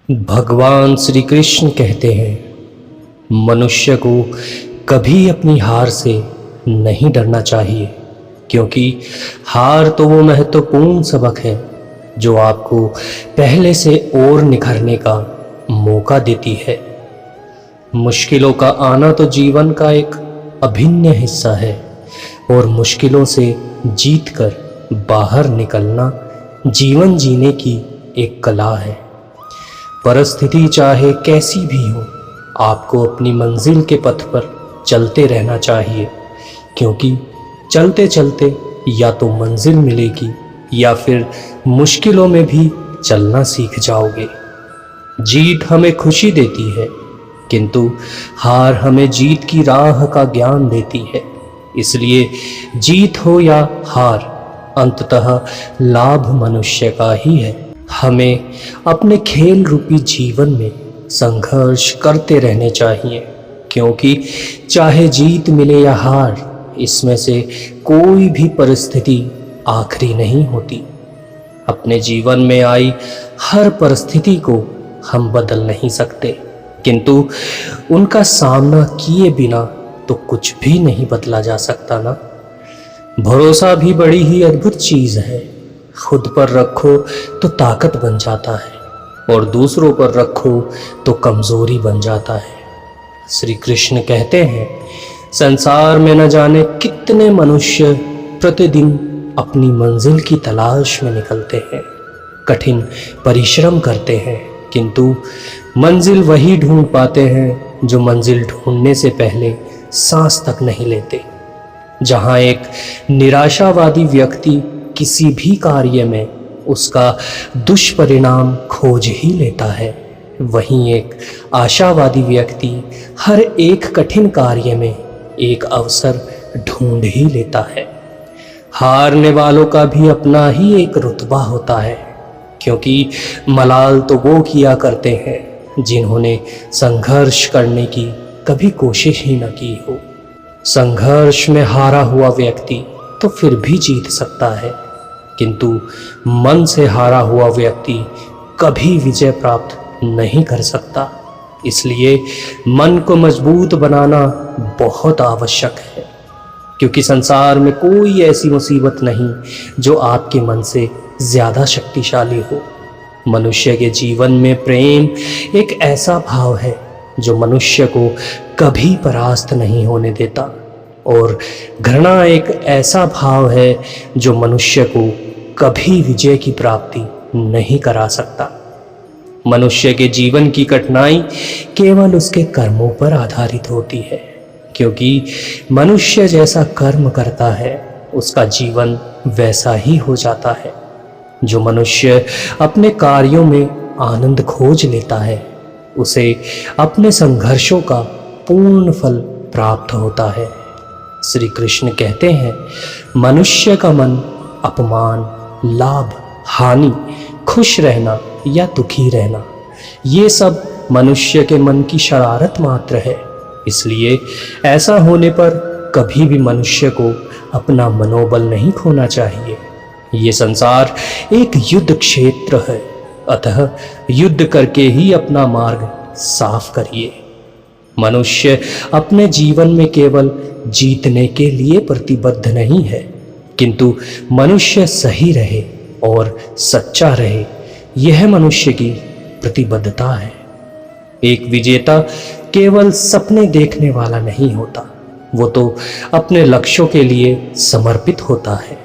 भगवान श्री कृष्ण कहते हैं मनुष्य को कभी अपनी हार से नहीं डरना चाहिए, क्योंकि हार तो वो महत्वपूर्ण सबक है जो आपको पहले से और निखरने का मौका देती है। मुश्किलों का आना तो जीवन का एक अभिन्न हिस्सा है और मुश्किलों से जीतकर बाहर निकलना जीवन जीने की एक कला है। परिस्थिति चाहे कैसी भी हो, आपको अपनी मंजिल के पथ पर चलते रहना चाहिए, क्योंकि चलते चलते या तो मंजिल मिलेगी या फिर मुश्किलों में भी चलना सीख जाओगे। जीत हमें खुशी देती है, किंतु हार हमें जीत की राह का ज्ञान देती है। इसलिए जीत हो या हार, अंततः लाभ मनुष्य का ही है। हमें अपने खेल रूपी जीवन में संघर्ष करते रहने चाहिए, क्योंकि चाहे जीत मिले या हार, इसमें से कोई भी परिस्थिति आखिरी नहीं होती। अपने जीवन में आई हर परिस्थिति को हम बदल नहीं सकते, किंतु उनका सामना किए बिना तो कुछ भी नहीं बदला जा सकता ना। भरोसा भी बड़ी ही अद्भुत चीज़ है। खुद पर रखो तो ताकत बन जाता है और दूसरों पर रखो तो कमज़ोरी बन जाता है। श्री कृष्ण कहते हैं, संसार में न जाने कितने मनुष्य प्रतिदिन अपनी मंजिल की तलाश में निकलते हैं, कठिन परिश्रम करते हैं, किंतु मंजिल वही ढूंढ पाते हैं जो मंजिल ढूंढने से पहले सांस तक नहीं लेते। जहाँ एक निराशावादी व्यक्ति किसी भी कार्य में उसका दुष्परिणाम खोज ही लेता है, वहीं एक आशावादी व्यक्ति हर एक कठिन कार्य में एक अवसर ढूंढ ही लेता है। हारने वालों का भी अपना ही एक रुतबा होता है, क्योंकि मलाल तो वो किया करते हैं जिन्होंने संघर्ष करने की कभी कोशिश ही न की हो। संघर्ष में हारा हुआ व्यक्ति तो फिर भी जीत सकता है, किंतु मन से हारा हुआ व्यक्ति कभी विजय प्राप्त नहीं कर सकता। इसलिए मन को मजबूत बनाना बहुत आवश्यक है, क्योंकि संसार में कोई ऐसी मुसीबत नहीं जो आपके मन से ज़्यादा शक्तिशाली हो। मनुष्य के जीवन में प्रेम एक ऐसा भाव है जो मनुष्य को कभी परास्त नहीं होने देता, और घृणा एक ऐसा भाव है जो मनुष्य को कभी विजय की प्राप्ति नहीं करा सकता। मनुष्य के जीवन की कठिनाई केवल उसके कर्मों पर आधारित होती है, क्योंकि मनुष्य जैसा कर्म करता है उसका जीवन वैसा ही हो जाता है। जो मनुष्य अपने कार्यों में आनंद खोज लेता है, उसे अपने संघर्षों का पूर्ण फल प्राप्त होता है। श्री कृष्ण कहते हैं, मनुष्य का मन अपमान, लाभ, हानि, खुश रहना या दुखी रहना, ये सब मनुष्य के मन की शरारत मात्र है। इसलिए ऐसा होने पर कभी भी मनुष्य को अपना मनोबल नहीं खोना चाहिए। ये संसार एक युद्ध क्षेत्र है, अतः युद्ध करके ही अपना मार्ग साफ करिए। मनुष्य अपने जीवन में केवल जीतने के लिए प्रतिबद्ध नहीं है, किंतु मनुष्य सही रहे और सच्चा रहे, यह मनुष्य की प्रतिबद्धता है। एक विजेता केवल सपने देखने वाला नहीं होता, वो तो अपने लक्ष्यों के लिए समर्पित होता है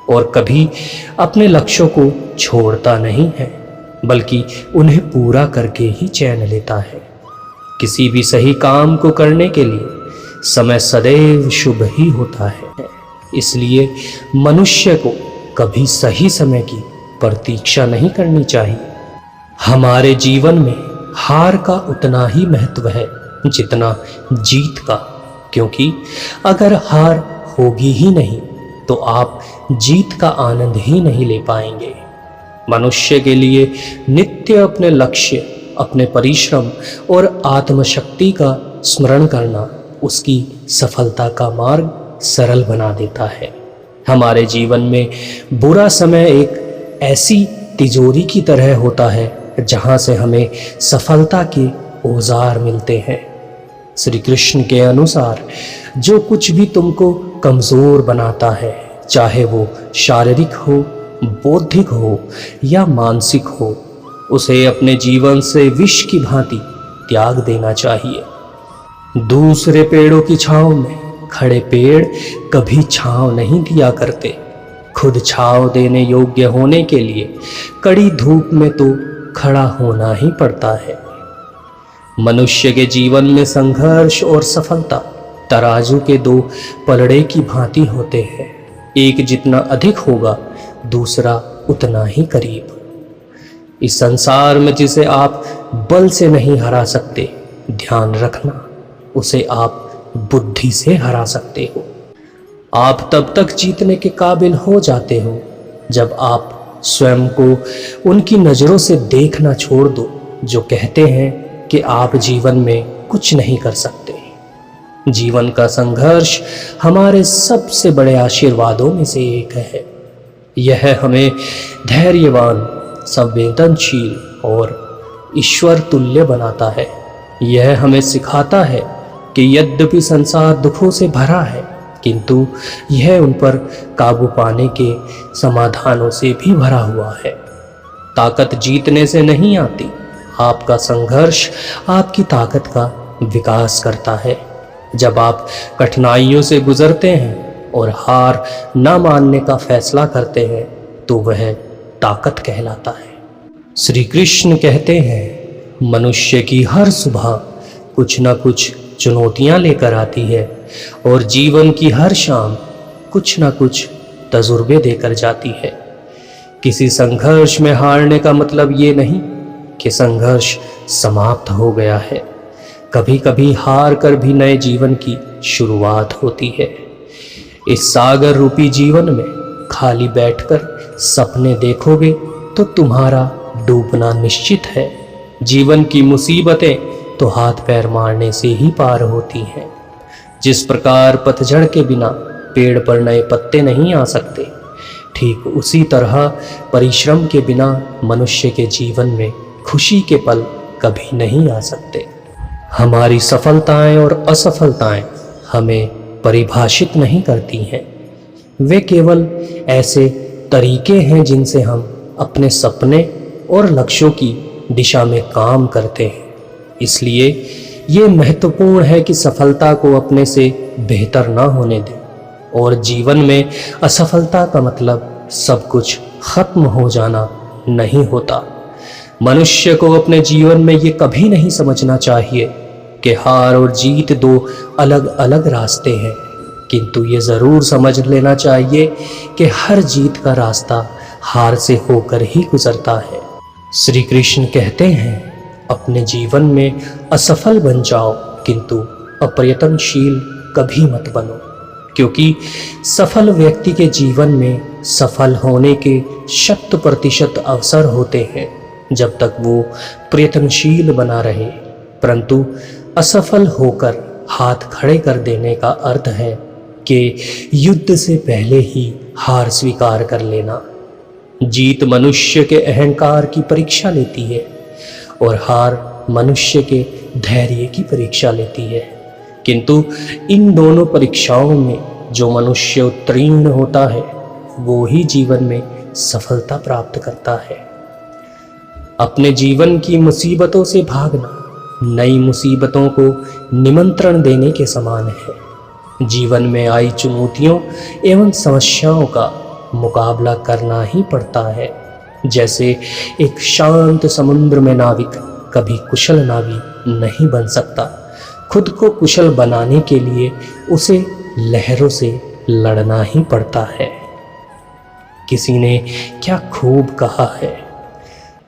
और कभी अपने लक्ष्यों को छोड़ता नहीं है, बल्कि उन्हें पूरा करके ही चैन लेता है। किसी भी सही काम को करने के लिए समय सदैव शुभ ही होता है। इसलिए मनुष्य को कभी सही समय की प्रतीक्षा नहीं करनी चाहिए। हमारे जीवन में हार का उतना ही महत्व है जितना जीत का, क्योंकि अगर हार होगी ही नहीं तो आप जीत का आनंद ही नहीं ले पाएंगे। मनुष्य के लिए नित्य अपने लक्ष्य, अपने परिश्रम और आत्मशक्ति का स्मरण करना उसकी सफलता का मार्ग सरल बना देता है। हमारे जीवन में बुरा समय एक ऐसी तिजोरी की तरह होता है जहाँ से हमें सफलता के औजार मिलते हैं। श्री कृष्ण के अनुसार जो कुछ भी तुमको कमज़ोर बनाता है, चाहे वो शारीरिक हो, बौद्धिक हो या मानसिक हो, उसे अपने जीवन से विष की भांति त्याग देना चाहिए। दूसरे पेड़ों की छांव में खड़े पेड़ कभी छांव नहीं दिया करते। खुद छांव देने योग्य होने के लिए कड़ी धूप में तो खड़ा होना ही पड़ता है। मनुष्य के जीवन में संघर्ष और सफलता तराजू के दो पलड़े की भांति होते हैं। एक जितना अधिक होगा, दूसरा उतना ही करीब। इस संसार में जिसे आप बल से नहीं हरा सकते, ध्यान रखना उसे आप बुद्धि से हरा सकते हो। आप तब तक जीतने के काबिल हो जाते हो जब आप स्वयं को उनकी नज़रों से देखना छोड़ दो जो कहते हैं कि आप जीवन में कुछ नहीं कर सकते। जीवन का संघर्ष हमारे सबसे बड़े आशीर्वादों में से एक है। यह हमें धैर्यवान, संवेदनशील और ईश्वर तुल्य बनाता है। यह हमें सिखाता है कि यद्यपि संसार दुखों से भरा है, किंतु यह उन पर काबू पाने के समाधानों से भी भरा हुआ है। ताकत जीतने से नहीं आती, आपका संघर्ष आपकी ताकत का विकास करता है। जब आप कठिनाइयों से गुजरते हैं और हार न मानने का फैसला करते हैं, तो वह ताकत कहलाता है। श्री कृष्ण कहते हैं, मनुष्य की हर सुबह कुछ न कुछ चुनौतियां लेकर आती है और जीवन की हर शाम कुछ न कुछ तजुर्बे देकर जाती है। किसी संघर्ष में हारने का मतलब ये नहीं कि संघर्ष समाप्त हो गया है। कभी कभी हार कर भी नए जीवन की शुरुआत होती है। इस सागर रूपी जीवन में खाली बैठकर सपने देखोगे तो तुम्हारा डूबना निश्चित है। जीवन की मुसीबतें तो हाथ पैर मारने से ही पार होती हैं। जिस प्रकार पतझड़ के बिना पेड़ पर नए पत्ते नहीं आ सकते, ठीक उसी तरह परिश्रम के बिना मनुष्य के जीवन में खुशी के पल कभी नहीं आ सकते। हमारी सफलताएं और असफलताएं हमें परिभाषित नहीं करती हैं। वे केवल ऐसे तरीके हैं जिनसे हम अपने सपने और लक्ष्यों की दिशा में काम करते हैं। इसलिए ये महत्वपूर्ण है कि सफलता को अपने से बेहतर ना होने दें। और जीवन में असफलता का मतलब सब कुछ खत्म हो जाना नहीं होता। मनुष्य को अपने जीवन में ये कभी नहीं समझना चाहिए कि हार और जीत दो अलग अलग रास्ते हैं, किंतु ये ज़रूर समझ लेना चाहिए कि हर जीत का रास्ता हार से होकर ही गुजरता है। श्री कृष्ण कहते हैं, अपने जीवन में असफल बन जाओ, किंतु अप्रयत्नशील कभी मत बनो, क्योंकि सफल व्यक्ति के जीवन में सफल होने के 100% अवसर होते हैं जब तक वो प्रयत्नशील बना रहे। परंतु असफल होकर हाथ खड़े कर देने का अर्थ है कि युद्ध से पहले ही हार स्वीकार कर लेना। जीत मनुष्य के अहंकार की परीक्षा लेती है और हार मनुष्य के धैर्य की परीक्षा लेती है। किंतु इन दोनों परीक्षाओं में जो मनुष्य उत्तीर्ण होता है, वो ही जीवन में सफलता प्राप्त करता है। अपने जीवन की मुसीबतों से भागना नई मुसीबतों को निमंत्रण देने के समान है। जीवन में आई चुनौतियों एवं समस्याओं का मुकाबला करना ही पड़ता है। जैसे एक शांत समुद्र में नाविक कभी कुशल नाविक नहीं बन सकता। खुद को कुशल बनाने के लिए उसे लहरों से लड़ना ही पड़ता है। किसी ने क्या खूब कहा है,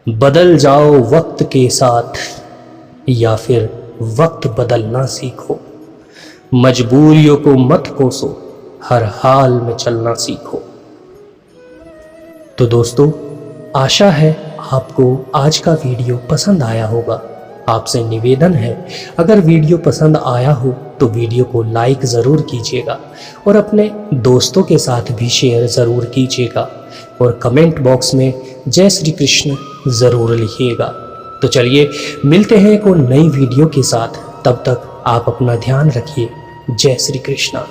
बदल जाओ वक्त के साथ या फिर वक्त बदलना सीखो। मजबूरियों को मत कोसो, हर हाल में चलना सीखो। तो दोस्तों, आशा है आपको आज का वीडियो पसंद आया होगा। आपसे निवेदन है, अगर वीडियो पसंद आया हो तो वीडियो को लाइक ज़रूर कीजिएगा और अपने दोस्तों के साथ भी शेयर ज़रूर कीजिएगा और कमेंट बॉक्स में जय श्री कृष्ण ज़रूर लिखिएगा। तो चलिए मिलते हैं एक और नई वीडियो के साथ, तब तक आप अपना ध्यान रखिए। जय श्री कृष्णा।